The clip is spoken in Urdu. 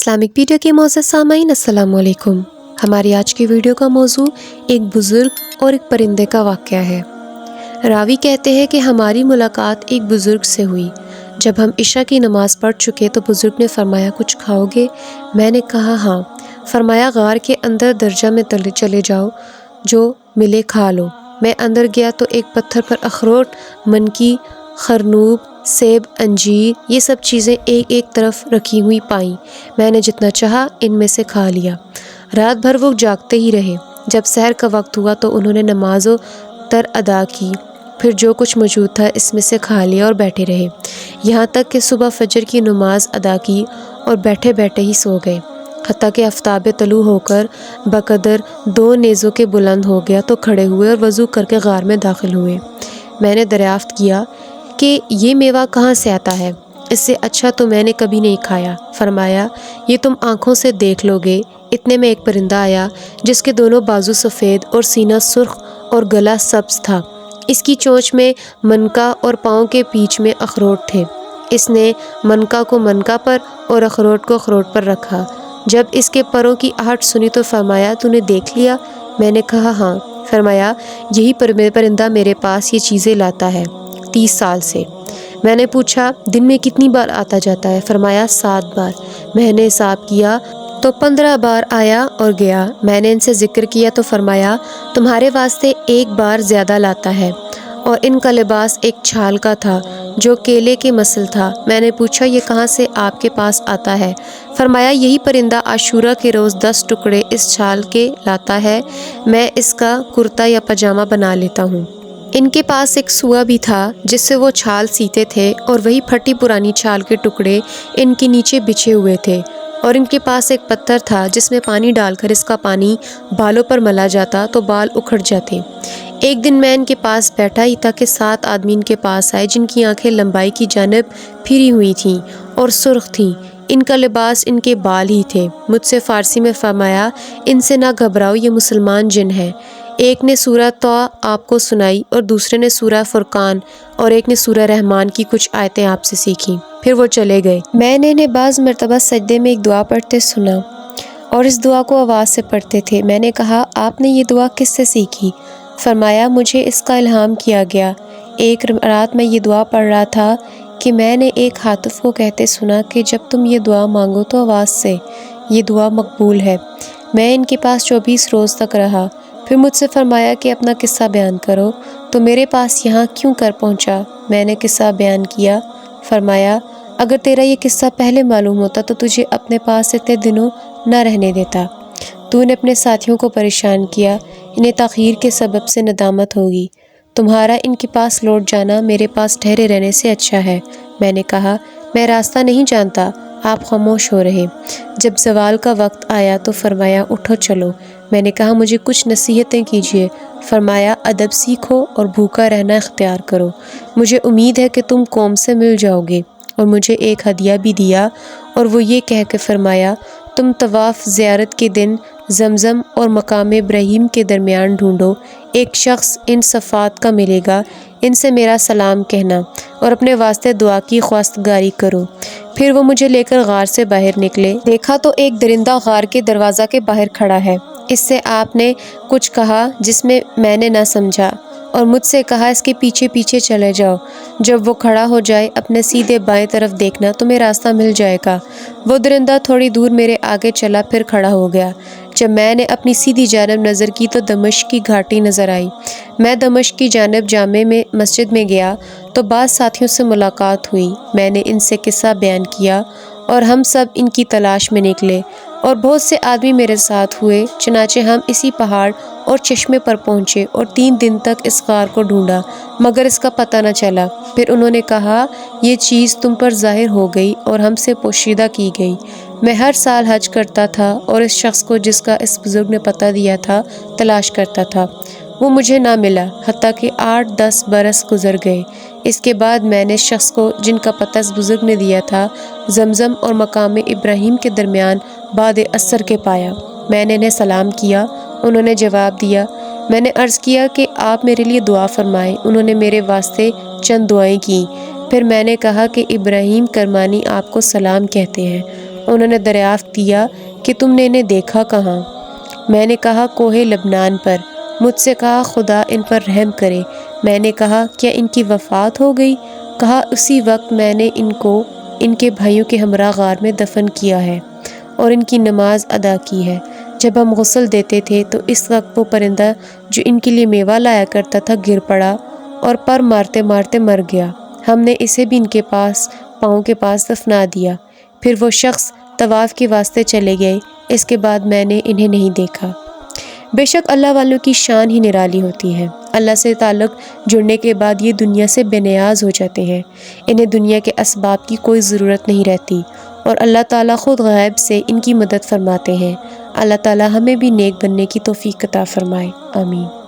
اسلامک پیڈیا کے معزز سامعین السلام علیکم۔ ہماری آج کی ویڈیو کا موضوع ایک بزرگ اور ایک پرندے کا واقعہ ہے۔ راوی کہتے ہیں کہ ہماری ملاقات ایک بزرگ سے ہوئی۔ جب ہم عشاء کی نماز پڑھ چکے تو بزرگ نے فرمایا کچھ کھاؤ گے؟ میں نے کہا ہاں۔ فرمایا غار کے اندر درجہ میں چلے جاؤ، جو ملے کھا لو۔ میں اندر گیا تو ایک پتھر پر اخروٹ، منکی، خرنوب، سیب، انجیر یہ سب چیزیں ایک ایک طرف رکھی ہوئی پائیں۔ میں نے جتنا چاہا ان میں سے کھا لیا۔ رات بھر وہ جاگتے ہی رہے۔ جب سحر کا وقت ہوا تو انہوں نے نماز و تر ادا کی، پھر جو کچھ موجود تھا اس میں سے کھا لیا اور بیٹھے رہے، یہاں تک کہ صبح فجر کی نماز ادا کی اور بیٹھے بیٹھے ہی سو گئے۔ حتیٰ کہ آفتاب طلوع ہو کر بقدر 2 نیزوں کے بلند ہو گیا تو کھڑے ہوئے اور وضو کر کے غار میں داخل ہوئے۔ میں نے دریافت کیا کہ یہ میوہ کہاں سے آتا ہے؟ اس سے اچھا تو میں نے کبھی نہیں کھایا۔ فرمایا یہ تم آنکھوں سے دیکھ لو گے۔ اتنے میں ایک پرندہ آیا جس کے دونوں بازو سفید اور سینہ سرخ اور گلا سبز تھا۔ اس کی چونچ میں منکا اور پاؤں کے بیچ میں اخروٹ تھے۔ اس نے منکا کو منکا پر اور اخروٹ کو اخروٹ پر رکھا۔ جب اس کے پروں کی آہٹ سنی تو فرمایا تو نے دیکھ لیا؟ میں نے کہا ہاں۔ فرمایا یہی پرندہ میرے پاس یہ چیزیں لاتا ہے 30 سال سے۔ میں نے پوچھا دن میں کتنی بار آتا جاتا ہے؟ فرمایا 7 بار۔ میں نے حساب کیا تو 15 بار آیا اور گیا۔ میں نے ان سے ذکر کیا تو فرمایا تمہارے واسطے 1 بار زیادہ لاتا ہے۔ اور ان کا لباس ایک چھال کا تھا جو کیلے کے مثل تھا۔ میں نے پوچھا یہ کہاں سے آپ کے پاس آتا ہے؟ فرمایا یہی پرندہ عاشورہ کے روز 10 ٹکڑے اس چھال کے لاتا ہے، میں اس کا کرتا یا پاجامہ بنا لیتا ہوں۔ ان کے پاس ایک سوا بھی تھا جس سے وہ چھال سیتے تھے اور وہی پھٹی پرانی چھال کے ٹکڑے ان کے نیچے بچھے ہوئے تھے۔ اور ان کے پاس ایک پتھر تھا جس میں پانی ڈال کر اس کا پانی بالوں پر ملا جاتا تو بال اکھڑ جاتے۔ ایک دن میں ان کے پاس بیٹھا ہی تھا کہ 7 آدمی ان کے پاس آئے جن کی آنکھیں لمبائی کی جانب پھری ہوئی تھیں اور سرخ تھیں۔ ان کا لباس ان کے بال ہی تھے۔ مجھ سے فارسی میں فرمایا ان سے نہ گھبراؤ، یہ مسلمان جن ہے۔ ایک نے سورہ طٰ آپ کو سنائی اور دوسرے نے سورہ فرقان اور ایک نے سورہ رحمان کی کچھ آیتیں آپ سے سیکھیں، پھر وہ چلے گئے۔ میں نے انہیں بعض مرتبہ سجدے میں ایک دعا پڑھتے سنا اور اس دعا کو آواز سے پڑھتے تھے۔ میں نے کہا آپ نے یہ دعا کس سے سیکھی؟ فرمایا مجھے اس کا الہام کیا گیا۔ ایک رات میں یہ دعا پڑھ رہا تھا کہ میں نے ایک ہاتف کو کہتے سنا کہ جب تم یہ دعا مانگو تو آواز سے، یہ دعا مقبول ہے۔ میں ان کے پاس 24 روز تک رہا، پھر مجھ سے فرمایا کہ اپنا قصہ بیان کرو، تو میرے پاس یہاں کیوں کر پہنچا؟ میں نے قصہ بیان کیا۔ فرمایا اگر تیرا یہ قصہ پہلے معلوم ہوتا تو تجھے اپنے پاس اتنے دنوں نہ رہنے دیتا۔ تو نے اپنے ساتھیوں کو پریشان کیا، انہیں تاخیر کے سبب سے ندامت ہوگی۔ تمہارا ان کے پاس لوٹ جانا میرے پاس ٹھہرے رہنے سے اچھا ہے۔ میں نے کہا میں راستہ نہیں جانتا۔ آپ خاموش ہو رہے۔ جب زوال کا وقت آیا تو فرمایا اٹھو چلو۔ میں نے کہا مجھے کچھ نصیحتیں کیجیے۔ فرمایا ادب سیکھو اور بھوکا رہنا اختیار کرو۔ مجھے امید ہے کہ تم قوم سے مل جاؤ گے۔ اور مجھے ایک ہدیہ بھی دیا اور وہ یہ کہہ کے فرمایا تم طواف زیارت کے دن زمزم اور مقام ابراہیم کے درمیان ڈھونڈو، ایک شخص ان صفات کا ملے گا، ان سے میرا سلام کہنا اور اپنے واسطے دعا کی خواستگاری کرو۔ پھر وہ مجھے لے کر غار سے باہر نکلے۔ دیکھا تو ایک درندہ غار کے دروازہ کے باہر کھڑا ہے۔ اس سے آپ نے کچھ کہا جس میں نے نہ سمجھا اور مجھ سے کہا اس کے پیچھے پیچھے چلے جاؤ، جب وہ کھڑا ہو جائے اپنے سیدھے بائیں طرف دیکھنا تمہیں راستہ مل جائے گا۔ وہ درندہ تھوڑی دور میرے آگے چلا پھر کھڑا ہو گیا۔ جب میں نے اپنی سیدھی جانب نظر کی تو دمشق کی گھاٹی نظر آئی۔ میں دمشق کی جانب جامع میں مسجد میں گیا تو بعض ساتھیوں سے ملاقات ہوئی۔ میں نے ان سے قصہ بیان کیا اور ہم سب ان کی تلاش میں نکلے اور بہت سے آدمی میرے ساتھ ہوئے، چنانچہ ہم اسی پہاڑ اور چشمے پر پہنچے اور 3 دن تک اس غار کو ڈھونڈا مگر اس کا پتہ نہ چلا۔ پھر انہوں نے کہا یہ چیز تم پر ظاہر ہو گئی اور ہم سے پوشیدہ کی گئی۔ میں ہر سال حج کرتا تھا اور اس شخص کو جس کا اس بزرگ نے پتہ دیا تھا تلاش کرتا تھا، وہ مجھے نہ ملا، حتیٰ کہ 8-10 برس گزر گئے۔ اس کے بعد میں نے اس شخص کو جن کا پتہ اس بزرگ نے دیا تھا زمزم اور مقام ابراہیم کے درمیان بعد عصر کے پایا۔ میں نے انہیں سلام کیا، انہوں نے جواب دیا۔ میں نے عرض کیا کہ آپ میرے لیے دعا فرمائیں۔ انہوں نے میرے واسطے چند دعائیں کیں۔ پھر میں نے کہا کہ ابراہیم کرمانی آپ کو سلام کہتے ہیں انہوں نے دریافت کیا کہ تم نے انہیں دیکھا کہاں؟ میں نے کہا کوہ لبنان پر۔ مجھ سے کہا خدا ان پر رحم کرے۔ میں نے کہا کیا ان کی وفات ہو گئی؟ کہا اسی وقت میں نے ان کو ان کے بھائیوں کے ہمراہ غار میں دفن کیا ہے اور ان کی نماز ادا کی ہے۔ جب ہم غسل دیتے تھے تو اس وقت وہ پرندہ جو ان کے لیے میوہ لایا کرتا تھا گر پڑا اور پر مارتے مارتے مر گیا۔ ہم نے اسے بھی ان کے پاؤں کے پاس دفنا دیا۔ پھر وہ شخص طواف کے واسطے چلے گئے۔ اس کے بعد میں نے انہیں نہیں دیکھا۔ بے شک اللہ والوں کی شان ہی نرالی ہوتی ہے۔ اللہ سے تعلق جڑنے کے بعد یہ دنیا سے بے نیاز ہو جاتے ہیں۔ انہیں دنیا کے اسباب کی کوئی ضرورت نہیں رہتی اور اللہ تعالیٰ خود غیب سے ان کی مدد فرماتے ہیں۔ اللہ تعالیٰ ہمیں بھی نیک بننے کی توفیق عطا فرمائے۔ آمین۔